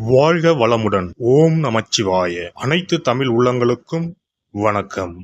வாழ்க வளமுடன். ஓம் நமச்சிவாய. அனைத்து தமிழ் உள்ளங்களுக்கும் வணக்கம்.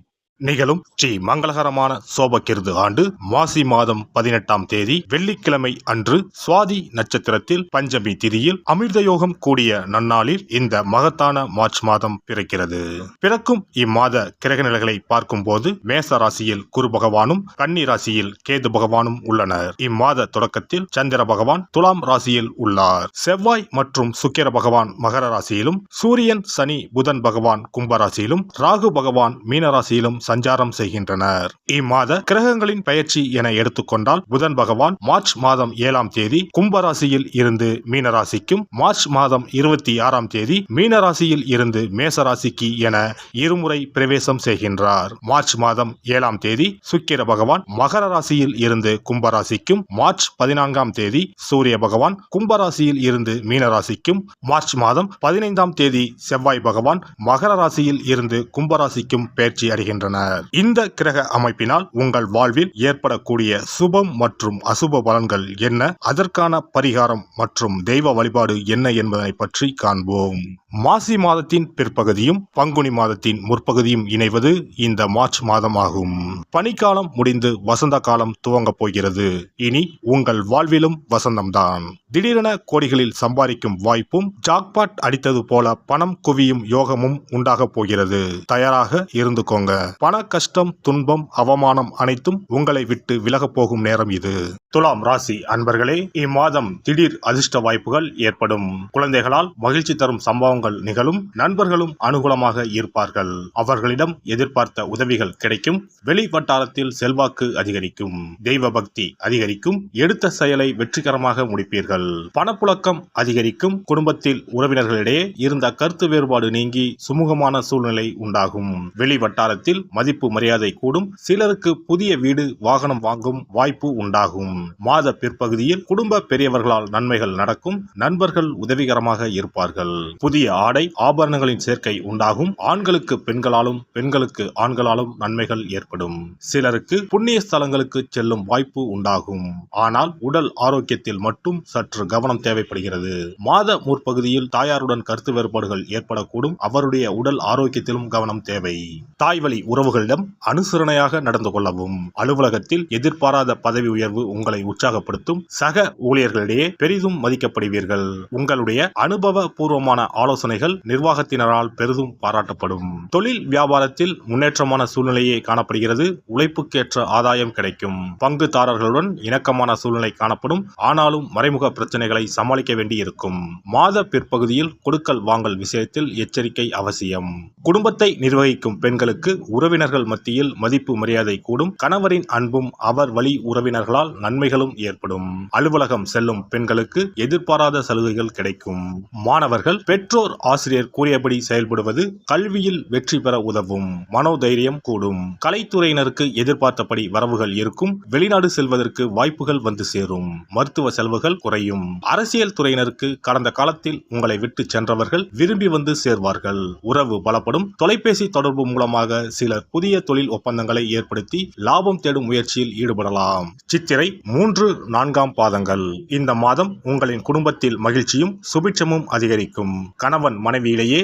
நிகழும் ஸ்ரீ மங்களகரமான சோபகிருது ஆண்டு மாசி மாதம் 18ஆம் தேதி வெள்ளிக்கிழமை அன்று சுவாதி நட்சத்திரத்தில் பஞ்சமி திதியில் அமிர்த யோகம் கூடிய நன்னாளில் இந்த மகத்தான மார்ச் மாதம் பிறக்கிறது. பிறக்கும் இம்மாத கிரக நிலைகளை பார்க்கும் போது மேச ராசியில் குரு பகவானும் கன்னி ராசியில் கேது பகவானும் உள்ளனர். இம்மாத தொடக்கத்தில் சந்திர பகவான் துலாம் ராசியில் உள்ளார். செவ்வாய் மற்றும் சுக்கிர பகவான் மகர ராசியிலும், சூரியன் சனி புதன் பகவான் கும்பராசியிலும், ராகு பகவான் மீன ராசியிலும் சஞ்சாரம் செய்கின்றனர். இம்மாத கிரகங்களின் பயிற்சி என எடுத்துக்கொண்டால் புதன் பகவான் மார்ச் மாதம் 7ஆம் தேதி கும்பராசியில் இருந்து மீனராசிக்கும், மார்ச் மாதம் 26ஆம் தேதி மீனராசியில் இருந்து மேசராசிக்கு என இருமுறை பிரவேசம் செய்கின்றார். மார்ச் மாதம் 7ஆம் தேதி சுக்கிர பகவான் மகர ராசியில் இருந்து கும்பராசிக்கும், மார்ச் 14ஆம் தேதி சூரிய பகவான் கும்பராசியில் இருந்து மீனராசிக்கும், மார்ச் மாதம் 15ஆம் தேதி செவ்வாய் பகவான் மகர ராசியில் இருந்து கும்பராசிக்கும் பயிற்சி அடைகின்றனர். இந்த கிரக அமைப்பினால் உங்கள் வாழ்வில் ஏற்படக்கூடிய சுபம் மற்றும் அசுப பலன்கள் என்ன, அதற்கான பரிகாரம் மற்றும் தெய்வ வழிபாடு என்ன என்பதனை பற்றி காண்போம். மாசி மாதத்தின் பிற்பகுதியும் பங்குனி மாதத்தின் முற்பகுதியும் இணைவது இந்த மார்ச் மாதம் ஆகும். பனிக்காலம் முடிந்து வசந்த காலம் துவங்க போகிறது. இனி உங்கள் வாழ்விலும் வசந்தம்தான். திடீரென கோடிகளில் சம்பாதிக்கும் வாய்ப்பும், ஜாக்பாட் அடித்தது போல பணம் குவியும் யோகமும் உண்டாக போகிறது. தயாராக இருந்துக்கோங்க. பண கஷ்டம், துன்பம், அவமானம் அனைத்தும் உங்களை விட்டு விலகப் போகும் நேரம் இது. துலாம் ராசி அன்பர்களே, இம்மாதம் திடீர் அதிர்ஷ்ட வாய்ப்புகள் ஏற்படும். குழந்தைகளால் மகிழ்ச்சி தரும் சம்பவங்கள் நிகழும். நண்பர்களும் அனுகூலமாக இருப்பார்கள். அவர்களிடம் எதிர்பார்த்த உதவிகள் கிடைக்கும். வெளி வட்டாரத்தில் செல்வாக்கு அதிகரிக்கும். தெய்வ பக்தி அதிகரிக்கும். எடுத்த செயலை வெற்றிகரமாக முடிப்பீர்கள். பணப்புழக்கம் அதிகரிக்கும். குடும்பத்தில் உறவினர்களிடையே இருந்த கருத்து வேறுபாடு நீங்கி சுமூகமான சூழ்நிலை உண்டாகும். வெளி வட்டாரத்தில் மதிப்பு மரியாதை கூடும். சிலருக்கு புதிய வீடு, வாகனம் வாங்கும் வாய்ப்பு உண்டாகும். மாத பிற்பகுதியில் குடும்ப பெரியவர்களால் நன்மைகள் நடக்கும். நண்பர்கள் உதவிகரமாக இருப்பார்கள். புதிய ஆடை ஆபரணங்களின் சேர்க்கை உண்டாகும். ஆண்களுக்கு பெண்களாலும், பெண்களுக்கு ஆண்களாலும் நன்மைகள் ஏற்படும். சிலருக்கு புண்ணிய ஸ்தலங்களுக்கு செல்லும் வாய்ப்பு உண்டாகும். ஆனால் உடல் ஆரோக்கியத்தில் மட்டும் சற்று கவனம் தேவைப்படுகிறது. மாத முற்பகுதியில் தாயாருடன் கருத்து வேறுபாடுகள் ஏற்படக்கூடும். அவருடைய உடல் ஆரோக்கியத்திலும் கவனம் தேவை. தாய்வழி உறவுகளிடம் அனுசரணையாக நடந்து கொள்ளவும். அலுவலகத்தில் எதிர்பாராத பதவி உயர்வு உங்களை உற்சாகப்படுத்தும். சக ஊழியர்களிடையே பெரிதும் மதிக்கப்படுவீர்கள். உங்களுடைய அனுபவ பூர்வமான ஆலோசனைகள் நிர்வாகத்தினரால் பெரிதும் பாராட்டப்படும். தொழில் வியாபாரத்தில் முன்னேற்றமான சூழ்நிலையே காணப்படுகிறது. உழைப்புக்கேற்ற ஆதாயம் கிடைக்கும். பங்குதாரர்களுடன் இணக்கமான சூழ்நிலை காணப்படும். ஆனாலும் மறைமுக பிரச்சனைகளை சமாளிக்க வேண்டி இருக்கும். மாத பிற்பகுதியில் கொடுக்கல் வாங்கல் விஷயத்தில் எச்சரிக்கை அவசியம். குடும்பத்தை நிர்வகிக்கும் பெண்களுக்கு உறவினர்கள் மத்தியில் மதிப்பு மரியாதை கூடும். கணவரின் அன்பும் அவர் வழி உறவினர்களால் நன்மைகளும் ஏற்படும். அலுவலகம் செல்லும் பெண்களுக்கு எதிர்பாராத சலுகைகள் கிடைக்கும். மாணவர்கள் பெற்றோர் ஆசிரியர் கூறியபடி செயல்படுவது கல்வியில் வெற்றி பெற உதவும். மனோதைரியம் கூடும். கலைத்துறையினருக்கு எதிர்பார்த்தபடி வரவுகள் இருக்கும். வெளிநாடு செல்வதற்கு வாய்ப்புகள் வந்து சேரும். மருத்துவ செலவுகள் குறையும். அரசியல் துறையினருக்கு கடந்த காலத்தில் உங்களை விட்டு சென்றவர்கள் விரும்பி வந்து சேர்வார்கள். உறவு பலப்படும். தொலைபேசி தொடர்பு மூலமாக சிலர் புதிய தொழில் ஒப்பந்தங்களை ஏற்படுத்தி லாபம் தேடும் முயற்சியில் ஈடுபடலாம். சித்திரை 3, 4ஆம் பாதங்கள். இந்த மாதம் உங்களின் குடும்பத்தில் மகிழ்ச்சியும் சுபிட்சமும் அதிகரிக்கும். கணவன் மனைவியிலேயே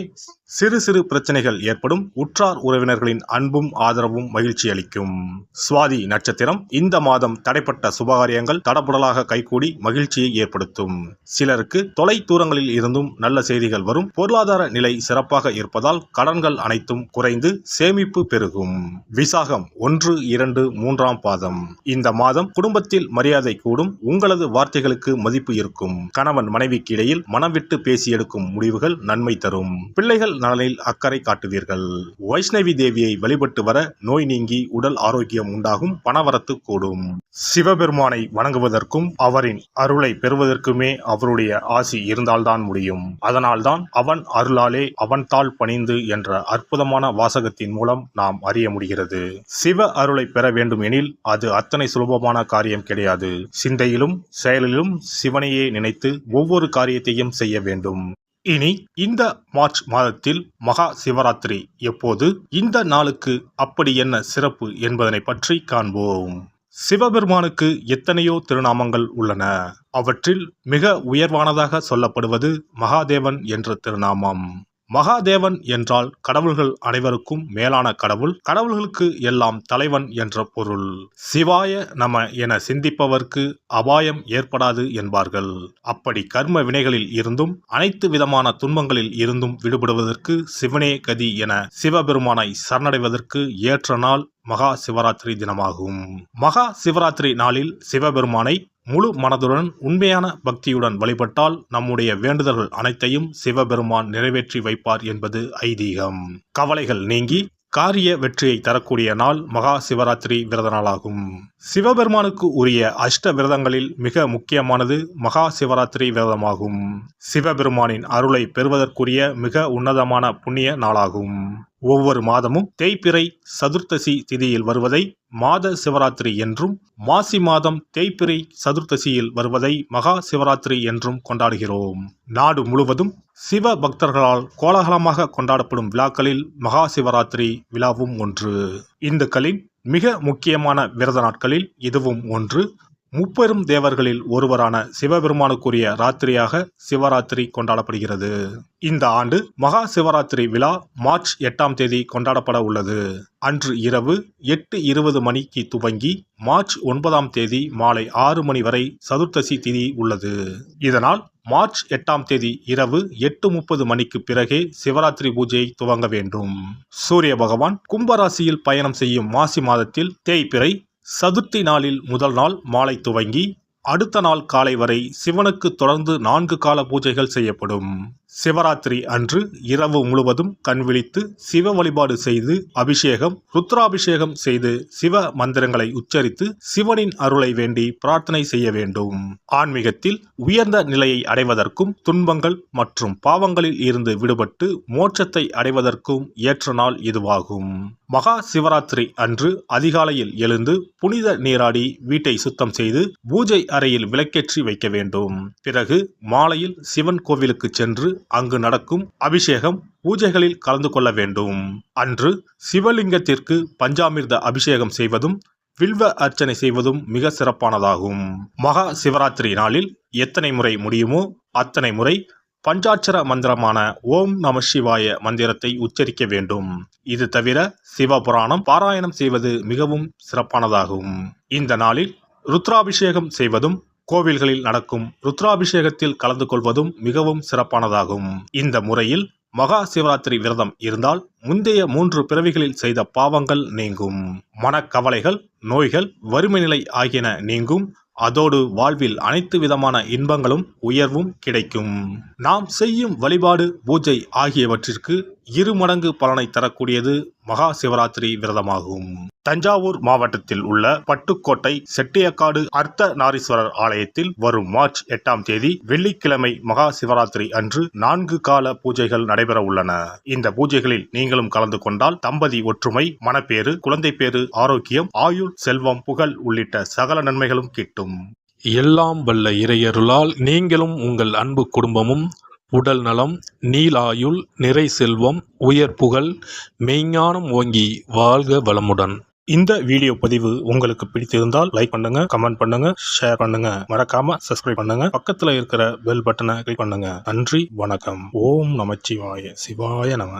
சிறு சிறு பிரச்சனைகள் ஏற்படும். உற்றார் உறவினர்களின் அன்பும் ஆதரவும் மகிழ்ச்சி அளிக்கும். சுவாதி நட்சத்திரம். இந்த மாதம் தடைப்பட்ட சுபகாரியங்கள் தடபுடலாக கைகூடி மகிழ்ச்சியை ஏற்படுத்தும். சிலருக்கு தொலை தூரங்களில் இருந்தும் நல்ல செய்திகள் வரும். பொருளாதார நிலை சிறப்பாக இருப்பதால் கடன்கள் அனைத்தும் குறைந்து சேமிப்பு பெருகும். விசாகம் 1, 2, 3ஆம் பாதம். இந்த மாதம் குடும்பத்தில் மரியாதை கூடும். உங்களது வார்த்தைகளுக்கு மதிப்பு இருக்கும். கணவன் மனைவிக்கு இடையில் மனம் விட்டு பேசி எடுக்கும் முடிவுகள் நன்மை தரும். பிள்ளைகள் நலனில் அக்கறை காட்டுவீர்கள். வைஷ்ணவி தேவியை வழிபட்டு வர நோய் நீங்கி உடல் ஆரோக்கியம் உண்டாகும். பணவரத்து கூடும். சிவபெருமானை வணங்குவதற்கும் அவரின் அருளை பெறுவதற்குமே அவருடைய ஆசி இருந்தால்தான் முடியும். அதனால்தான் அவன் அருளாலே அவன் தாள் பணிந்து என்ற அற்புதமான வாசகத்தின் மூலம் நாம் அறிய முடிகிறது. சிவ அருளை பெற வேண்டும் எனில் அது அத்தனை சுலபமான காரியம் கிடையாது. சிந்தையிலும் செயலிலும் சிவனையே நினைத்து ஒவ்வொரு காரியத்தையும் செய்ய வேண்டும். இனி இந்த மார்ச் மாதத்தில் மகா சிவராத்திரி எப்போது, இந்த நாளுக்கு அப்படி என்ன சிறப்பு என்பதனை பற்றி காண்போம். சிவபெருமானுக்கு எத்தனையோ திருநாமங்கள் உள்ளன. அவற்றில் மிக உயர்வானதாக சொல்லப்படுவது மகாதேவன் என்ற திருநாமம். மகாதேவன் என்றால் கடவுள்கள் அனைவருக்கும் மேலான கடவுள், கடவுள்களுக்கு எல்லாம் தலைவன் என்ற பொருள். சிவாய நம என சிந்திப்பவர்க்கு அபாயம் ஏற்படாது என்பார்கள். அப்படி கர்ம வினைகளில் இருந்தும் அனைத்து விதமான துன்பங்களில் இருந்தும் விடுபடுவதற்கு சிவனே கதி என சிவபெருமானை சரணடைவதற்கு ஏற்ற நாள் மகா சிவராத்திரி தினமாகும். மகா சிவராத்திரி நாளில் சிவபெருமானை முழு மனதுடன் உண்மையான பக்தியுடன் வழிபட்டால் நம்முடைய வேண்டுதல்கள் அனைத்தையும் சிவபெருமான் நிறைவேற்றி வைப்பார் என்பது ஐதீகம். கவலைகள் நீங்கி காரிய வெற்றியை தரக்கூடிய நாள் மகா சிவராத்திரி விரத நாளாகும். சிவபெருமானுக்கு உரிய அஷ்ட விரதங்களில் மிக முக்கியமானது மகா சிவராத்திரி விரதமாகும். சிவபெருமானின் அருளை பெறுவதற்குரிய மிக உன்னதமான புண்ணிய நாளாகும். ஒவ்வொரு மாதமும் தேய்பிறை சதுர்த்தசி திதியில் வருவதை மாத சிவராத்திரி என்றும், மாசி மாதம் தேய்பிறை சதுர்த்தசியில் வருவதை மகா சிவராத்திரி என்றும் கொண்டாடுகிறோம். நாடு முழுவதும் சிவ பக்தர்களால் கோலாகலமாக கொண்டாடப்படும் விழாக்களில் மகா சிவராத்திரி விழாவும் ஒன்று. இந்துக்களின் மிக முக்கியமான விரத நாட்களில் இதுவும் ஒன்று. முப்பெரும் தேவர்களில் ஒருவரான சிவபெருமானுக்குரிய ராத்திரியாக சிவராத்திரி கொண்டாடப்படுகிறது. இந்த ஆண்டு மகா சிவராத்திரி விழா மார்ச் 8ஆம் தேதி கொண்டாடப்பட உள்ளது. அன்று இரவு 8:20 மணிக்கு துவங்கி மார்ச் 9ஆம் தேதி மாலை 6 மணி வரை சதுர்த்தசி திதி உள்ளது. இதனால் மார்ச் 8ஆம் தேதி இரவு 8:30 மணிக்கு பிறகே சிவராத்திரி பூஜையை துவங்க வேண்டும். சூரிய பகவான் கும்பராசியில் பயணம் செய்யும் மாசி மாதத்தில் தேய்பிறை சதுர்த்தி நாளில் முதல் நாள் மாலை துவங்கி அடுத்த நாள் காலை வரை சிவனுக்கு தொடர்ந்து 4 கால பூஜைகள் செய்யப்படும். சிவராத்திரி அன்று இரவு முழுவதும் கண் விழித்து சிவ வழிபாடு செய்து அபிஷேகம், ருத்ராபிஷேகம் செய்து சிவ மந்திரங்களை உச்சரித்து சிவனின் அருளை வேண்டி பிரார்த்தனை செய்ய வேண்டும். ஆன்மீகத்தில் உயர்ந்த நிலையை அடைவதற்கும் துன்பங்கள் மற்றும் பாவங்களில் இருந்து விடுபட்டு மோட்சத்தை அடைவதற்கும் ஏற்ற நாள் இதுவாகும். மகா சிவராத்திரி அன்று அதிகாலையில் எழுந்து புனித நீராடி வீட்டை சுத்தம் செய்து பூஜை அறையில் விளக்கேற்றி வைக்க வேண்டும். பிறகு மாலையில் சிவன் கோவிலுக்கு சென்று அங்கு நடக்கும் அபிஷேகம் பூஜைகளில் கலந்து கொள்ள வேண்டும். அன்று சிவலிங்கத்திற்கு பஞ்சாமிர்த அபிஷேகம் செய்வதும் வில்வ அர்ச்சனை செய்வதும் மிக சிறப்பானதாகும். மகா சிவராத்திரி நாளில் எத்தனை முறை முடியுமோ அத்தனை முறை பஞ்சாட்சர மந்திரமான ஓம் நம சிவாய மந்திரத்தை உச்சரிக்க வேண்டும். இது தவிர சிவபுராணம் பாராயணம் செய்வது மிகவும் சிறப்பானதாகும். இந்த நாளில் ருத்ராபிஷேகம் செய்வதும் கோவில்களில் நடக்கும் ருத்ராபிஷேகத்தில் கலந்து கொள்வதும் மிகவும் சிறப்பானதாகும். இந்த முறையில் மகா சிவராத்திரி விரதம் இருந்தால் முந்தைய 3 பிறவிகளில் செய்த பாவங்கள் நீங்கும். மனக்கவலைகள், நோய்கள், வறுமை நிலை ஆகியன நீங்கும். அதோடு வாழ்வில் அனைத்து விதமான இன்பங்களும் உயர்வும் கிடைக்கும். நாம் செய்யும் வழிபாடு, பூஜை ஆகியவற்றிற்கு 2 மடங்கு பலனை தரக்கூடியது மகா சிவராத்திரி விரதமாகும். தஞ்சாவூர் மாவட்டத்தில் உள்ள பட்டுக்கோட்டை செட்டியக்காடு அர்த்த நாரீஸ்வரர் ஆலயத்தில் வரும் மார்ச் 8ஆம் தேதி வெள்ளிக்கிழமை மகா சிவராத்திரி அன்று 4 கால பூஜைகள் நடைபெற உள்ளன. இந்த பூஜைகளில் நீங்களும் கலந்து கொண்டால் தம்பதி ஒற்றுமை, மனப்பேறு, குழந்தை பேறு, ஆரோக்கியம், ஆயுள், செல்வம், புகழ் உள்ளிட்ட சகல நன்மைகளும் கிட்டும். எல்லாம் வல்ல இறையருளால் நீங்களும் உங்கள் அன்பு குடும்பமும் உடல் நலம், நீலாயுள், நிறை செல்வம், உயர் புகழ், மெய்ஞானம் ஓங்கி வாழ்க வளமுடன். இந்த வீடியோ பதிவு உங்களுக்கு பிடித்திருந்தால் லைக் பண்ணுங்க, கமெண்ட் பண்ணுங்க, ஷேர் பண்ணுங்க, மறக்காம சப்ஸ்கிரைப் பண்ணுங்க, பக்கத்துல இருக்கிற பெல் பட்டனை கிளிக் பண்ணுங்க. நன்றி, வணக்கம். ஓம் நமச்சிவாய. சிவாய நம.